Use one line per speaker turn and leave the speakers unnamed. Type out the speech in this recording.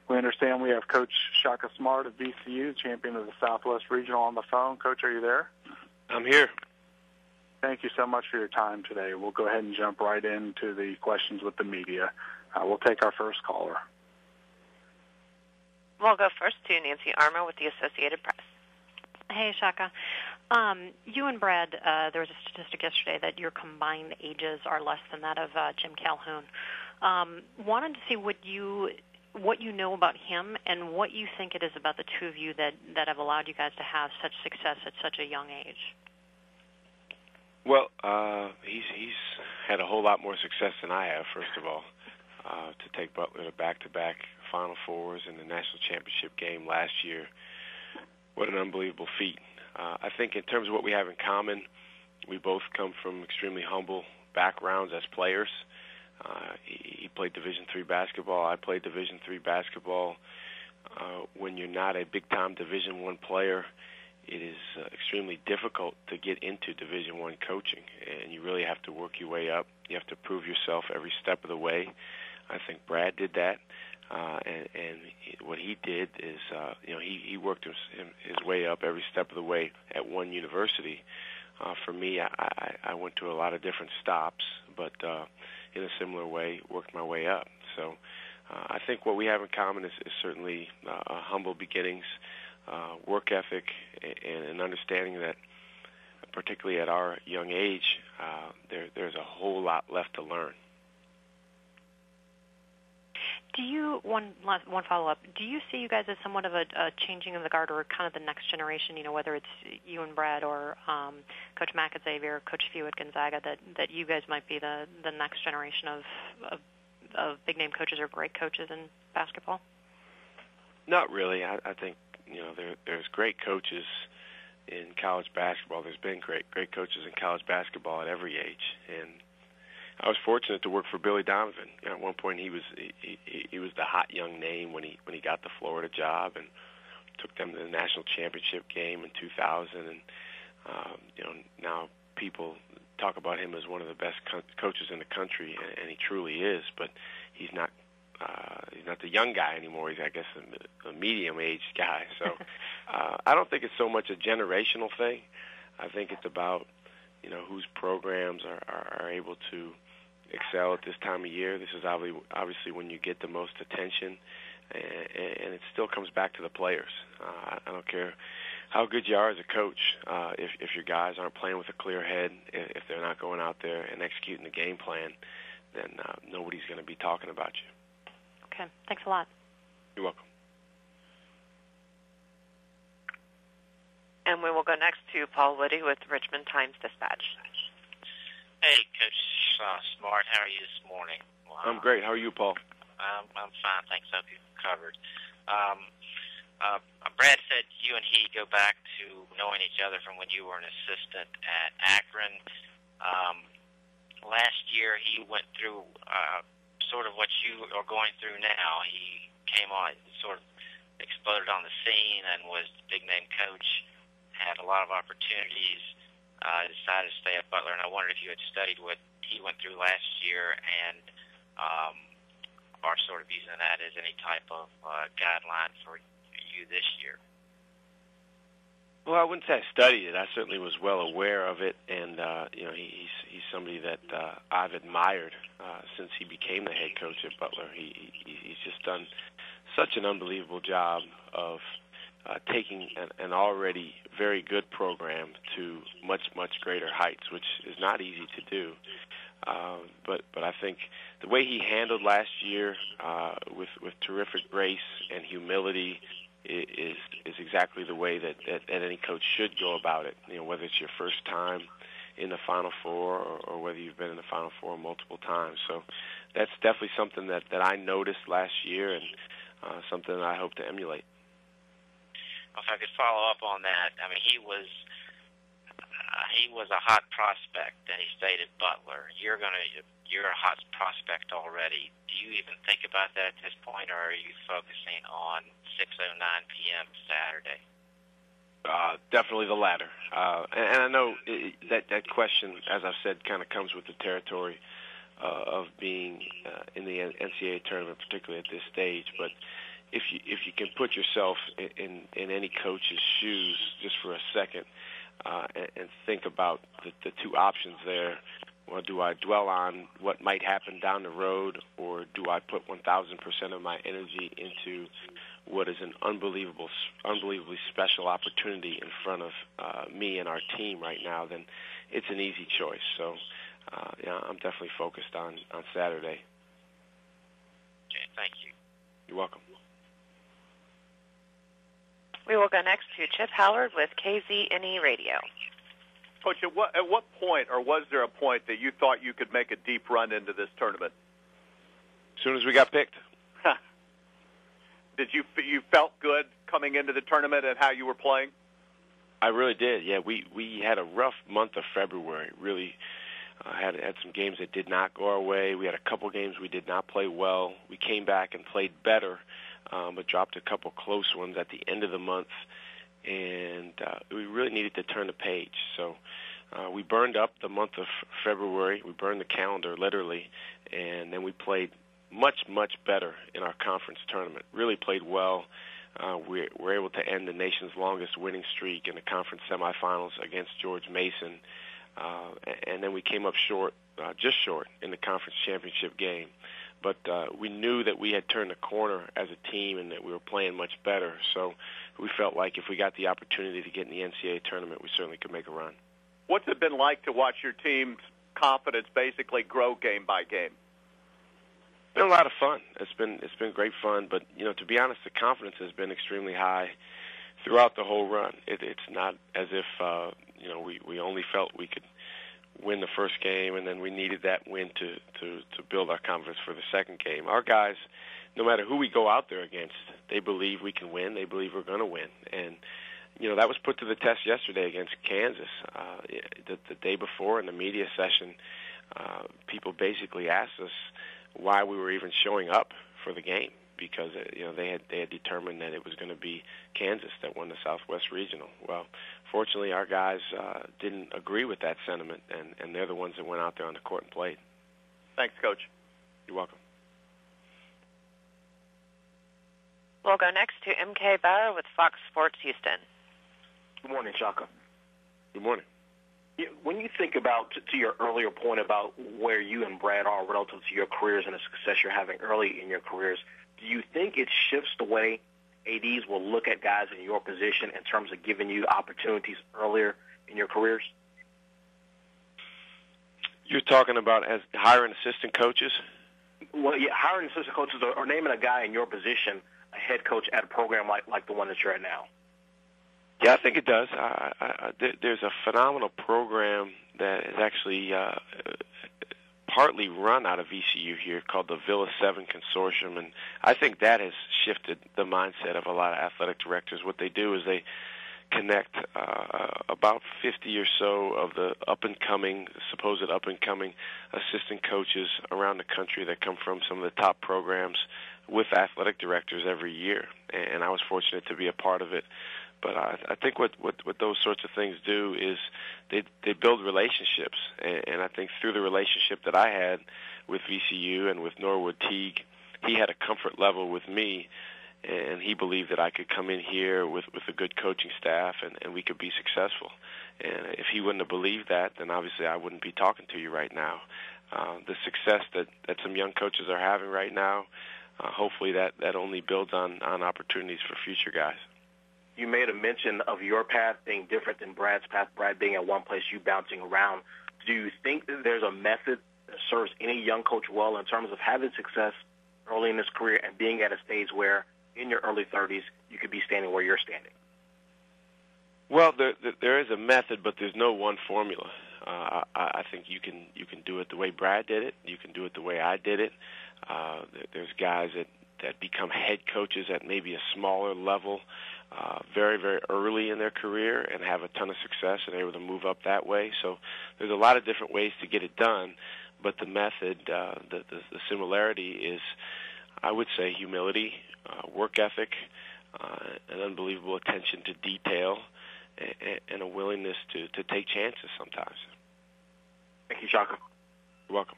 We understand we have Coach Shaka Smart of VCU, champion of the Southwest Regional, on the phone. Coach, are you there?
I'm here.
Thank you so much for your time today. We'll go ahead and jump right into the questions with the media. We'll take our first caller.
We'll go first to Nancy Armour with the Associated Press.
Hey, Shaka. You and Brad, there was a statistic yesterday that your combined ages are less than that of Jim Calhoun. Wanted to see what you know about him and what you think it is about the two of you that have allowed you guys to have such success at such a young age.
Well, he's had a whole lot more success than I have, first of all. To take Butler to back-to-back Final Fours in the national championship game last year, what an unbelievable feat. I think in terms of what we have in common, we both come from extremely humble backgrounds as players. He played Division III basketball. I played Division III basketball. When you're not a big-time Division I player, it is extremely difficult to get into Division I coaching, and you really have to work your way up. You have to prove yourself every step of the way. I think Brad did that, and what he did is, he worked his way up every step of the way at one university. For me, I went to a lot of different stops, but in a similar way, worked my way up. So I think what we have in common is certainly humble beginnings, work ethic, and an understanding that, particularly at our young age, there's a whole lot left to learn.
One follow-up, do you see you guys as somewhat of a changing of the guard or kind of the next generation, whether it's you and Brad or Coach Mack at Xavier, Coach Few at Gonzaga, that you guys might be the next generation of big-name coaches or great coaches in basketball?
Not really. I think, there's great coaches in college basketball. There's been great coaches in college basketball at every age, and I was fortunate to work for Billy Donovan. At one point, he was the hot young name when he got the Florida job and took them to the national championship game in 2000. And now people talk about him as one of the best coaches in the country, and he truly is. But he's not the young guy anymore. He's, I guess, a medium-aged guy. So I don't think it's so much a generational thing. I think it's about whose programs are able to excel at this time of year. This is obviously when you get the most attention, and it still comes back to the players. I don't care how good you are as a coach. If your guys aren't playing with a clear head, if they're not going out there and executing the game plan, then nobody's going to be talking about you.
Okay, thanks a lot.
You're welcome.
And we will go next to Paul Woody with Richmond Times-Dispatch.
Hey, Coach Smart, how are you this morning?
I'm great. How are you, Paul?
I'm fine, thanks. I hope you're covered. Brad said you and he go back to knowing each other from when you were an assistant at Akron. Last year, he went through sort of what you are going through now. He came on, sort of exploded on the scene and was the big-name coach, had a lot of opportunities, decided to stay at Butler, and I wondered if you had studied what he went through last year and are sort of using that as any type of guideline for you this year.
Well, I wouldn't say I studied it. I certainly was well aware of it, and he's somebody that I've admired since he became the head coach at Butler. He's just done such an unbelievable job of taking an already very good program to much, much greater heights, which is not easy to do. But I think the way he handled last year with terrific grace and humility is exactly the way that any coach should go about it. Whether it's your first time in the Final Four or whether you've been in the Final Four multiple times. So that's definitely something that I noticed last year and something that I hope to emulate.
If I could follow up on that, I mean, he was a hot prospect, and he stayed at Butler. You're a hot prospect already. Do you even think about that at this point, or are you focusing on 6:09 p.m. Saturday?
Definitely the latter. And I know that question, as I've said, kind of comes with the territory of being in the NCAA tournament, particularly at this stage. But if you can put yourself in any coach's shoes just for a second and think about the two options there. Well, do I dwell on what might happen down the road, or do I put 1,000% of my energy into what is an unbelievably special opportunity in front of me and our team right now? Then it's an easy choice. So, I'm definitely focused on Saturday.
Okay, thank you.
You're welcome.
We will go next to Chip Howard with KZNE Radio.
Coach, at what point, or was there a point that you thought you could make a deep run into this tournament?
As soon as we got picked.
Did you felt good coming into the tournament and how you were playing?
I really did. Yeah, we had a rough month of February. Really had some games that did not go our way. We had a couple games we did not play well. We came back and played better, but dropped a couple close ones at the end of the month. And we really needed to turn the page. So we burned up the month of February. We burned the calendar, literally, and then we played much, much better in our conference tournament. Really played well. We were able to end the nation's longest winning streak in the conference semifinals against George Mason. And then we came up short, just short, in the conference championship game. But we knew that we had turned a corner as a team and that we were playing much better. So we felt like if we got the opportunity to get in the NCAA tournament, we certainly could make a run.
What's it been like to watch your team's confidence basically grow game by game?
It's been a lot of fun. It's been great fun. But, to be honest, the confidence has been extremely high throughout the whole run. It's not as if, we only felt we could win the first game, and then we needed that win to build our confidence for the second game. Our guys, no matter who we go out there against, they believe we can win. They believe we're going to win. And, that was put to the test yesterday against Kansas. The day before in the media session, people basically asked us why we were even showing up for the game, because they had determined that it was going to be Kansas that won the Southwest Regional. Well, fortunately, our guys didn't agree with that sentiment, and they're the ones that went out there on the court and played.
Thanks, Coach.
You're welcome.
We'll go next to M.K. Bauer with Fox Sports Houston.
Good morning, Shaka.
Good morning.
When you think about, to your earlier point about where you and Brad are relative to your careers and the success you're having early in your careers, do you think it shifts the way ADs will look at guys in your position in terms of giving you opportunities earlier in your careers?
You're talking about as hiring assistant coaches?
Well, yeah, hiring assistant coaches or naming a guy in your position a head coach at a program like the one that you're at now.
Yeah, I think it does. There's a phenomenal program that is actually partly run out of VCU here called the Villa 7 Consortium, and I think that has shifted the mindset of a lot of athletic directors. What they do is they connect about 50 or so of the supposed up-and-coming assistant coaches around the country that come from some of the top programs with athletic directors every year, and I was fortunate to be a part of it. But I think what those sorts of things do is they build relationships, and I think through the relationship that I had with VCU and with Norwood Teague, he had a comfort level with me, and he believed that I could come in here with a good coaching staff and we could be successful. And if he wouldn't have believed that, then obviously I wouldn't be talking to you right now. The success that some young coaches are having right now, hopefully that only builds on opportunities for future guys.
You made a mention of your path being different than Brad's path, Brad being at one place, you bouncing around. Do you think that there's a method that serves any young coach well in terms of having success early in his career and being at a stage where in your early 30s you could be standing where you're standing?
Well, there is a method, but there's no one formula. I think you can do it the way Brad did it. You can do it the way I did it. There's guys that become head coaches at maybe a smaller level very, very early in their career and have a ton of success and able to move up that way. So there's a lot of different ways to get it done, but the method, the similarity is, I would say, humility, work ethic, an unbelievable attention to detail, and a willingness to take chances sometimes.
Thank you, Shaka.
You're welcome.